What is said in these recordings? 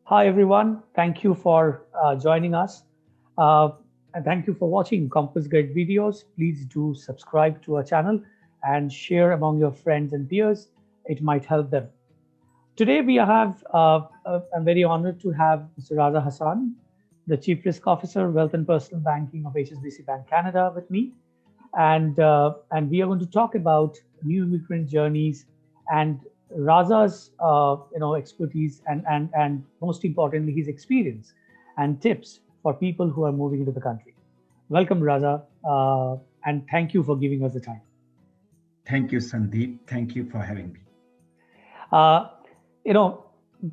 Hi, everyone. Thank you for joining us. Uh, and thank you for watching Compass Guide videos. Please do subscribe to our channel and share among your friends and peers. It might help them. Today, I'm very honored to have Mr. Raza Hasan, the Chief Risk Officer, Wealth and Personal Banking of HSBC Bank Canada, with me. And we are going to talk about new immigrant journeys and Raza's expertise and most importantly his experience and tips for people who are moving into the country. Welcome, Raza, and thank you for giving us the time. Thank you, Sandeep. Thank you for having me. Uh, you know,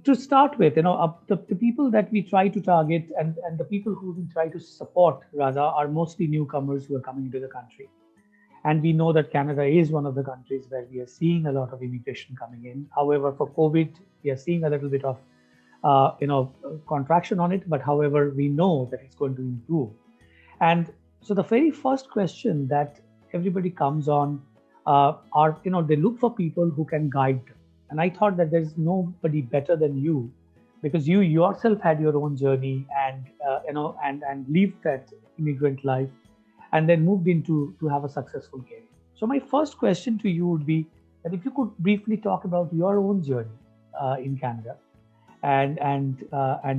to start with, the people that we try to target and the people who we try to support, Raza, are mostly newcomers who are coming into the country. And we know that Canada is one of the countries where we are seeing a lot of immigration coming in. However, for COVID, we are seeing a little bit of contraction on it. But however, we know that it's going to improve. And so the very first question that everybody comes on are, they look for people who can guide them. And I thought that there's nobody better than you, because you yourself had your own journey and lived that immigrant life and then moved into to have a successful career. So my first question to you would be that if you could briefly talk about your own journey in Canada and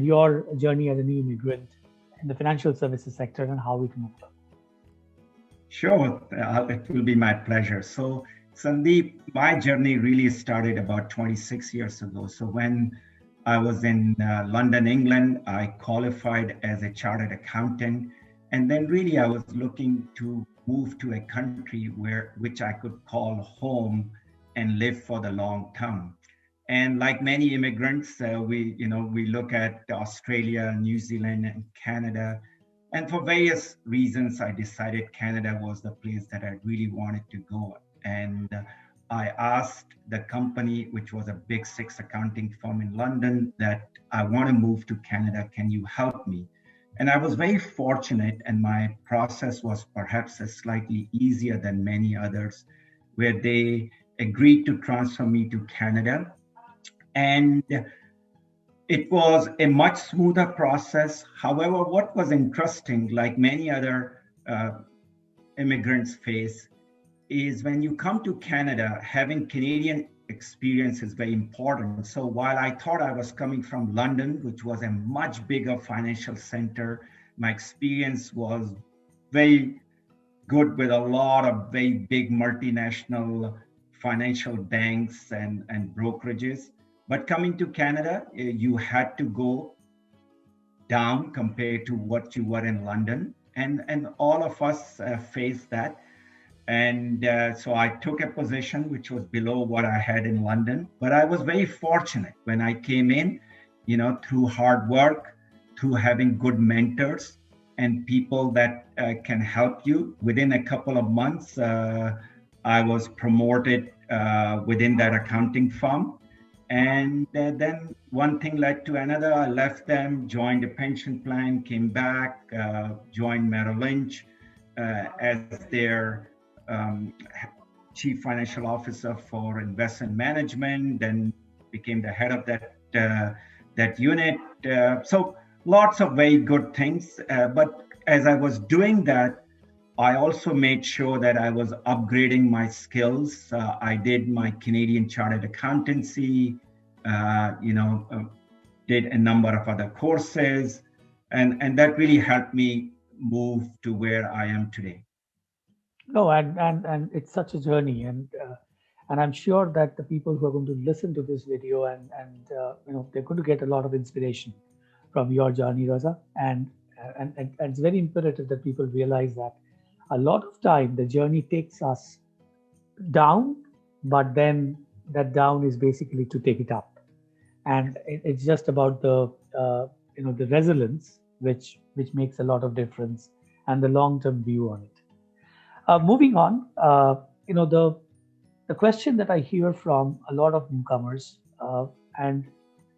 your journey as a new immigrant in the financial services sector and how it moved on. Sure, it will be my pleasure. So, Sandeep, my journey really started about 26 years ago. So, when I was in London, England, I qualified as a chartered accountant. And then, really, I was looking to move to a country which I could call home and live for the long term. And like many immigrants, we look at Australia, New Zealand, and Canada. And for various reasons, I decided Canada was the place that I really wanted to go. And I asked the company, which was a big six accounting firm in London, that I want to move to Canada. Can you help me? And I was very fortunate, and my process was perhaps a slightly easier than many others, where they agreed to transfer me to Canada. And it was a much smoother process. However, what was interesting, like many other immigrants face, is when you come to Canada, having Canadian experience is very important. So while I thought I was coming from London, which was a much bigger financial center, my experience was very good with a lot of very big multinational financial banks and brokerages. But coming to Canada, you had to go down compared to what you were in London. And all of us faced that. And so I took a position which was below what I had in London. But I was very fortunate when I came in, through hard work, through having good mentors and people that can help you. Within a couple of months, I was promoted within that accounting firm. And then one thing led to another. I left them, joined a pension plan, came back, joined Merrill Lynch as their chief financial officer for investment management, then became the head of that unit. So lots of very good things. But as I was doing that, I also made sure that I was upgrading my skills. I did my Canadian Chartered Accountancy, uh, you know, uh, did a number of other courses, and that really helped me move to where I am today. No, and it's such a journey, and I'm sure that the people who are going to listen to this video and they're going to get a lot of inspiration from your journey, Raza. And it's very imperative that people realize that a lot of time the journey takes us down, but then that down is basically to take it up, and it's just about the resilience which makes a lot of difference and the long term view on it. Moving on, the question that I hear from a lot of newcomers, and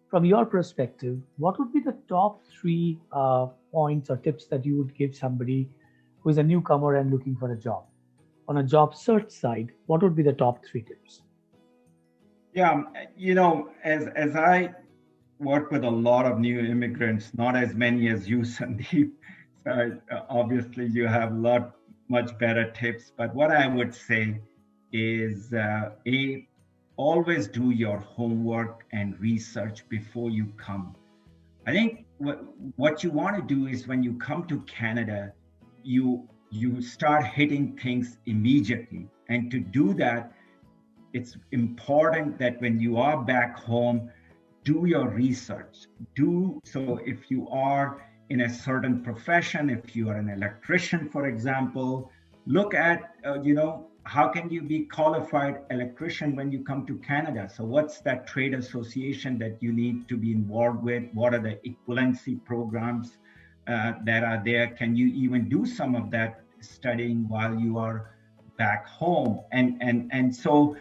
from your perspective, what would be the top three points or tips that you would give somebody who is a newcomer and looking for a job? On a job search side, what would be the top three tips? Yeah, as I work with a lot of new immigrants, not as many as you, Sandeep. So obviously, you have a lot much better tips. But what I would say is, always do your homework and research before you come. I think what you want to do is when you come to Canada, you start hitting things immediately. And to do that, it's important that when you are back home, do your research. Do so if you are in a certain profession, if you are an electrician, for example, look at how can you be qualified electrician when you come to Canada. So what's that trade association that you need to be involved with? What are the equivalency programs that are there? Can you even do some of that studying while you are back home? And so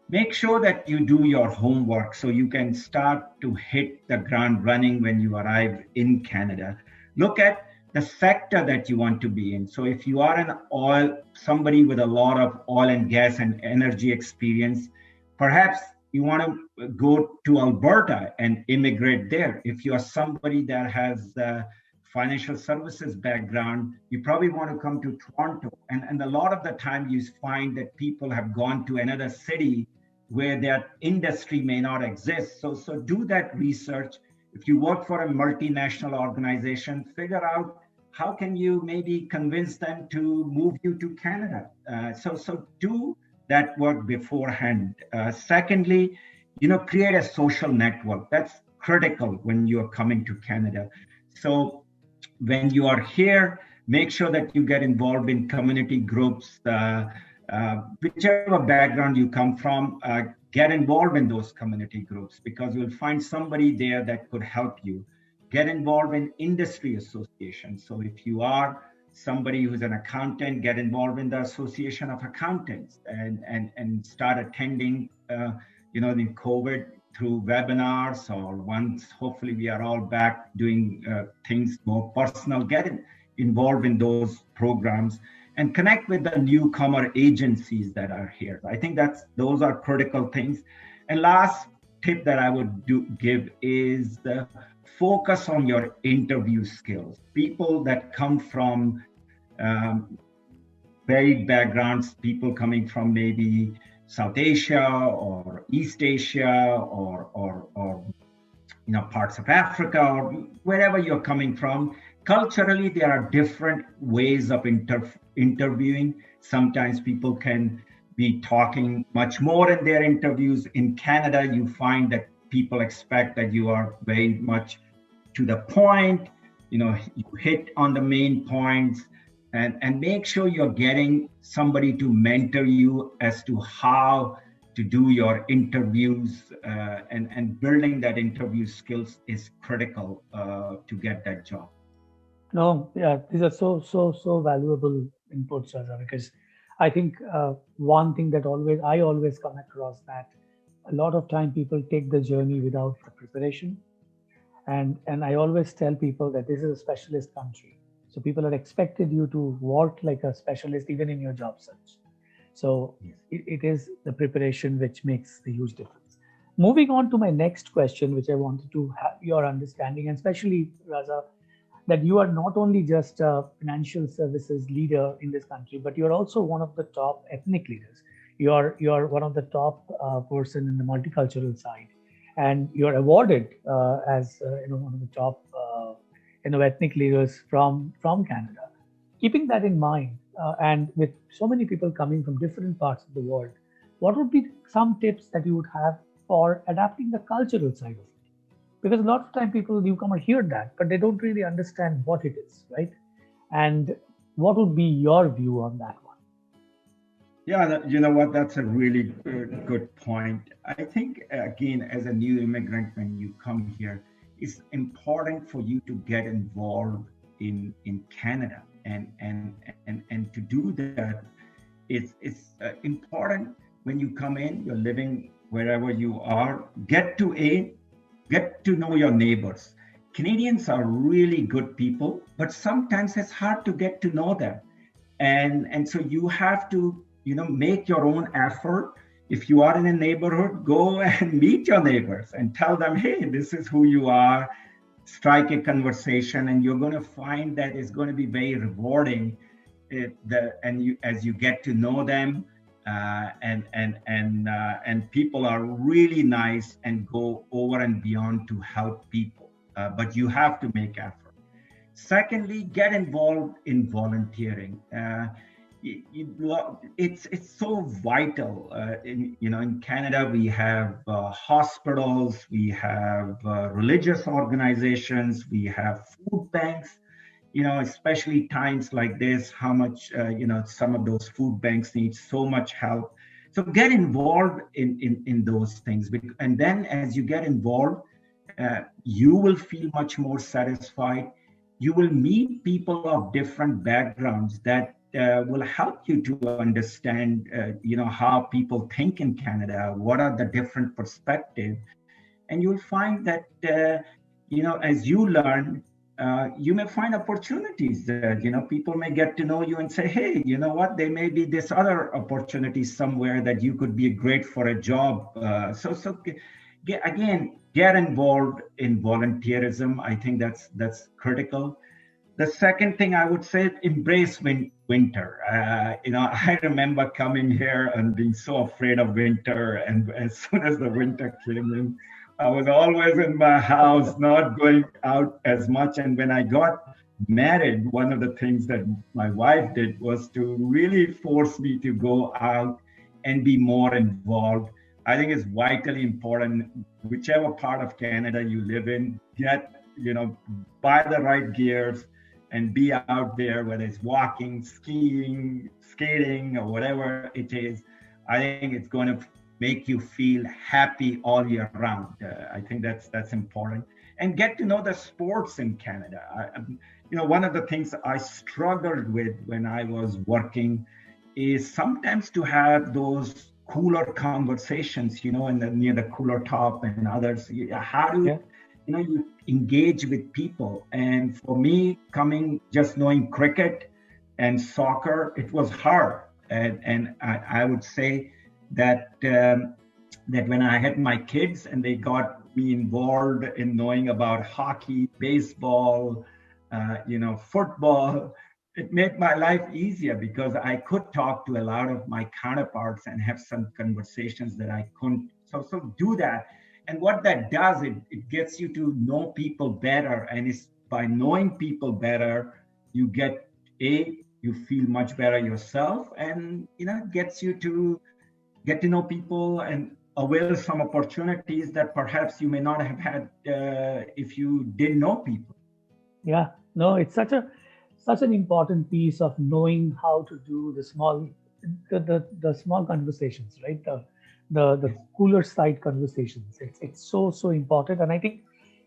make sure that you do your homework so you can start to hit the ground running when you arrive in Canada. Look at the sector that you want to be in. So if you are an somebody with a lot of oil and gas and energy experience, perhaps you want to go to Alberta and immigrate there. If you are somebody that has the financial services background, you probably want to come to Toronto. And a lot of the time you find that people have gone to another city where that industry may not exist. So do that research. If you work for a multinational organization, figure out how can you maybe convince them to move you to Canada. So do that work beforehand. Secondly, create a social network. That's critical when you are coming to Canada. So when you are here, make sure that you get involved in community groups. Whichever background you come from, get involved in those community groups because you'll find somebody there that could help you. Get involved in industry associations. So if you are somebody who's an accountant, get involved in the Association of Accountants and start attending, in COVID through webinars, or once hopefully we are all back doing things more personal, get involved in those programs and connect with the newcomer agencies that are here. I think those are critical things. And last tip that I would give is the focus on your interview skills. People that come from varied backgrounds, people coming from maybe South Asia or East Asia or parts of Africa or wherever you're coming from. Culturally, there are different ways of interviewing. Sometimes people can be talking much more in their interviews. In Canada, you find that people expect that you are very much to the point, you hit on the main points, and make sure you're getting somebody to mentor you as to how to do your interviews, and building that interview skills is critical to get that job. No, yeah, these are so valuable inputs, Raza, because I think one thing that I always come across that a lot of time people take the journey without the preparation, and I always tell people that this is a specialist country, so people are expected you to work like a specialist even in your job search. So Yes. it is the preparation which makes the huge difference. Moving on to my next question, which I wanted to have your understanding, and especially Raza, that you are not only just a financial services leader in this country, but you're also one of the top ethnic leaders. You're one of the top person in the multicultural side, and you're awarded as one of the top ethnic leaders from Canada. Keeping that in mind, and with so many people coming from different parts of the world, what would be some tips that you would have for adapting the cultural side of it? Because a lot of time people newcomer hear that, but they don't really understand what it is, right? And what would be your view on that one? Yeah, you know what? That's a really good point. I think, again, as a new immigrant, when you come here, it's important for you to get involved in Canada, and to do that, it's important when you come in. You're living wherever you are. Get to know your neighbors. Canadians are really good people, but sometimes it's hard to get to know them, and so you have to make your own effort. If you are in a neighborhood, go and meet your neighbors and tell them, hey, this is who you are. Strike a conversation, and you're going to find that it's going to be very rewarding. As you get to know them, and people are really nice and go over and beyond to help people. But you have to make effort. Secondly, get involved in volunteering. It's so vital. In Canada, we have hospitals, we have religious organizations, we have food banks. Especially times like this, how much some of those food banks need so much help. So get involved in those things, and then as you get involved, you will feel much more satisfied. You will meet people of different backgrounds that will help you to understand, how people think in Canada, what are the different perspectives, and you'll find that, as you learn, you may find opportunities that, people may get to know you and say, hey, you know what, there may be this other opportunity somewhere that you could be great for a job. Get involved in volunteerism. I think that's critical. The second thing I would say, embrace winter. I remember coming here and being so afraid of winter. And as soon as the winter came in, I was always in my house, not going out as much. And when I got married, one of the things that my wife did was to really force me to go out and be more involved. I think it's vitally important, whichever part of Canada you live in, buy the right gears and be out there, whether it's walking, skiing, skating, or whatever it is. I think it's going to make you feel happy all year round. I think that's important. And get to know the sports in Canada. One of the things I struggled with when I was working is sometimes to have those cooler conversations, near the cooler top and others. How do you engage with people? And for me, just knowing cricket and soccer, it was hard. And I would say that when I had my kids and they got me involved in knowing about hockey, baseball, football, it made my life easier because I could talk to a lot of my counterparts and have some conversations that I couldn't. So do that. And what that does, it gets you to know people better. And it's by knowing people better, you you feel much better yourself, and it gets you to get to know people and avail some opportunities that perhaps you may not have had if you didn't know people. Yeah, no, it's such an important piece of knowing how to do the small conversations, right? The cooler side conversations. It's so important, and I think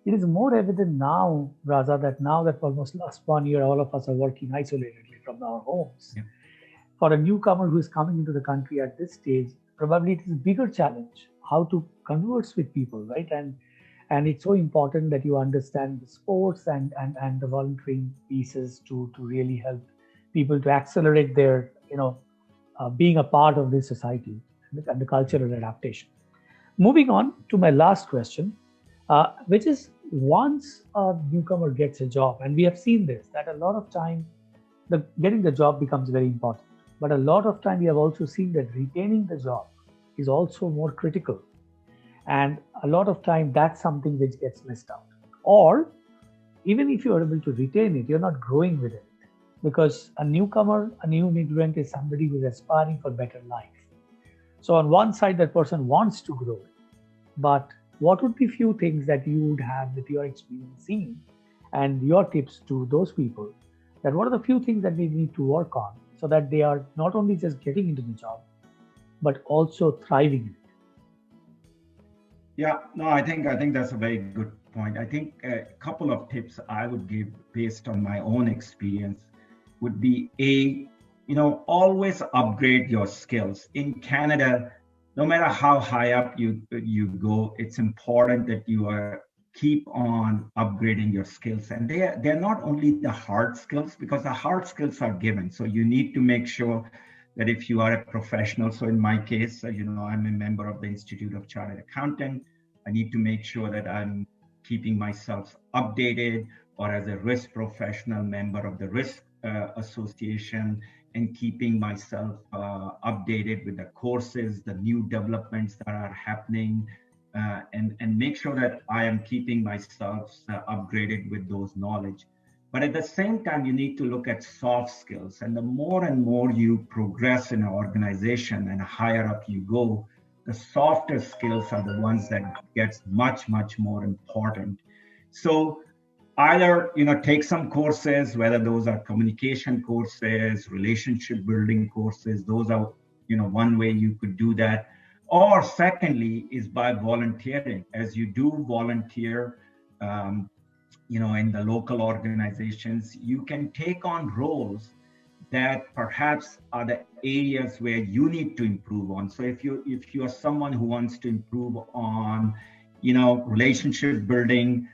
it is more evident now, Raza, that now that almost last 1 year, all of us are working isolatedly from our homes. Yeah. For a newcomer who is coming into the country at this stage, probably it is a bigger challenge how to converse with people, right? And it's so important that you understand the sports and the volunteering pieces to really help people to accelerate their being a part of this society and the cultural adaptation. Moving on to my last question, which is, once a newcomer gets a job, and we have seen this, that a lot of time getting the job becomes very important. But a lot of time we have also seen that retaining the job is also more critical. And a lot of time that's something which gets missed out. Or even if you are able to retain it, you're not growing with it. Because a newcomer, a new immigrant is somebody who's aspiring for better life. So on one side, that person wants to grow. But what would be few things that you would have with your experience seen and your tips to those people, that what are the few things that they need to work on so that they are not only just getting into the job, but also thriving in it? Yeah, no, I think that's a very good point. I think a couple of tips I would give based on my own experience would be always upgrade your skills. In Canada, no matter how high up you go, it's important that you keep on upgrading your skills. And they're not only the hard skills, because the hard skills are given. So you need to make sure that if you are a professional, so in my case, I'm a member of the Institute of Chartered Accountant. I need to make sure that I'm keeping myself updated, or as a risk professional member of the risk association, and keeping myself updated with the courses, the new developments that are happening, and make sure that I am keeping myself upgraded with those knowledge. But at the same time, you need to look at soft skills. And the more and more you progress in an organization and higher up you go, the softer skills are the ones that gets much, much more important. So either, take some courses, whether those are communication courses, relationship building courses, those are, one way you could do that. Or secondly is by volunteering. As you do volunteer, in the local organizations, you can take on roles that perhaps are the areas where you need to improve on. So if you are someone who wants to improve on, relationship building,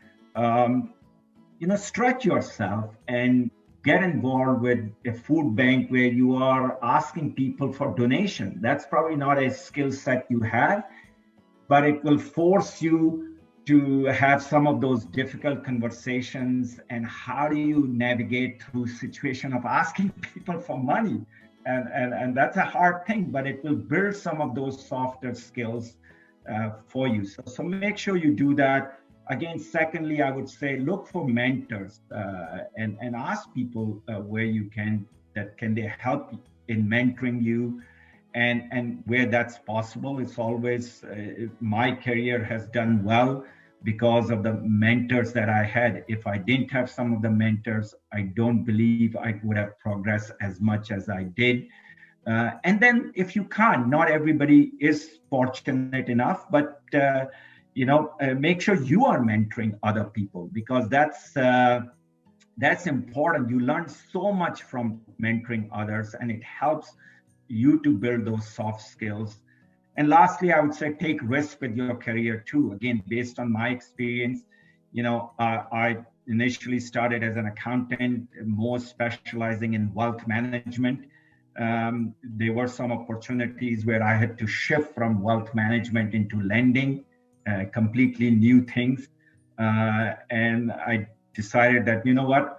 stretch yourself and get involved with a food bank where you are asking people for donation. That's probably not a skill set you have, but it will force you to have some of those difficult conversations. And how do you navigate through situation of asking people for money? And that's a hard thing, but it will build some of those softer skills for you. So make sure you do that. Again, secondly, I would say look for mentors and ask people where you can they help in mentoring you, and where that's possible. It's always my career has done well because of the mentors that I had. If I didn't have some of the mentors, I don't believe I would have progressed as much as I did. And then if you can't, not everybody is fortunate enough, but make sure you are mentoring other people, because that's important. You learn so much from mentoring others, and it helps you to build those soft skills. And lastly, I would say take risk with your career too. Again, based on my experience, I initially started as an accountant, more specializing in wealth management. There were some opportunities where I had to shift from wealth management into lending, completely new things. And I decided that,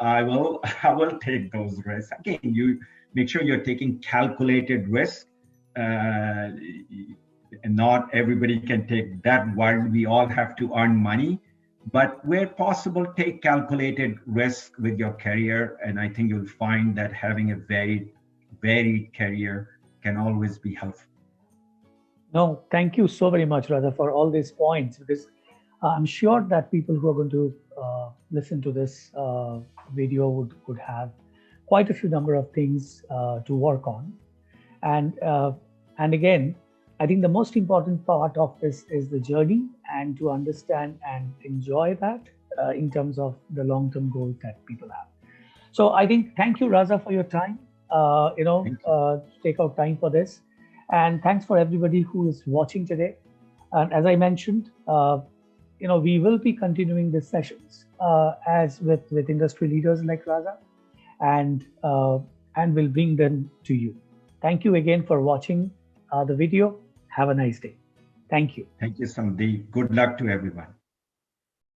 I will take those risks. Again, you make sure you're taking calculated risk. And not everybody can take that wild. We all have to earn money, but where possible, take calculated risk with your career. And I think you'll find that having a very varied career can always be helpful. No, thank you so very much, Raza, for all these points, because I'm sure that people who are going to listen to this video would have quite a few number of things to work on. And again, I think the most important part of this is the journey, and to understand and enjoy that in terms of the long-term goals that people have. So I think, thank you, Raza, for your time, to take out time for this. And thanks for everybody who is watching today. And as I mentioned, we will be continuing these sessions as with industry leaders like Raza, and we'll bring them to you. Thank you again for watching the video. Have a nice day. Thank you. Thank you, Sandeep. Good luck to everyone.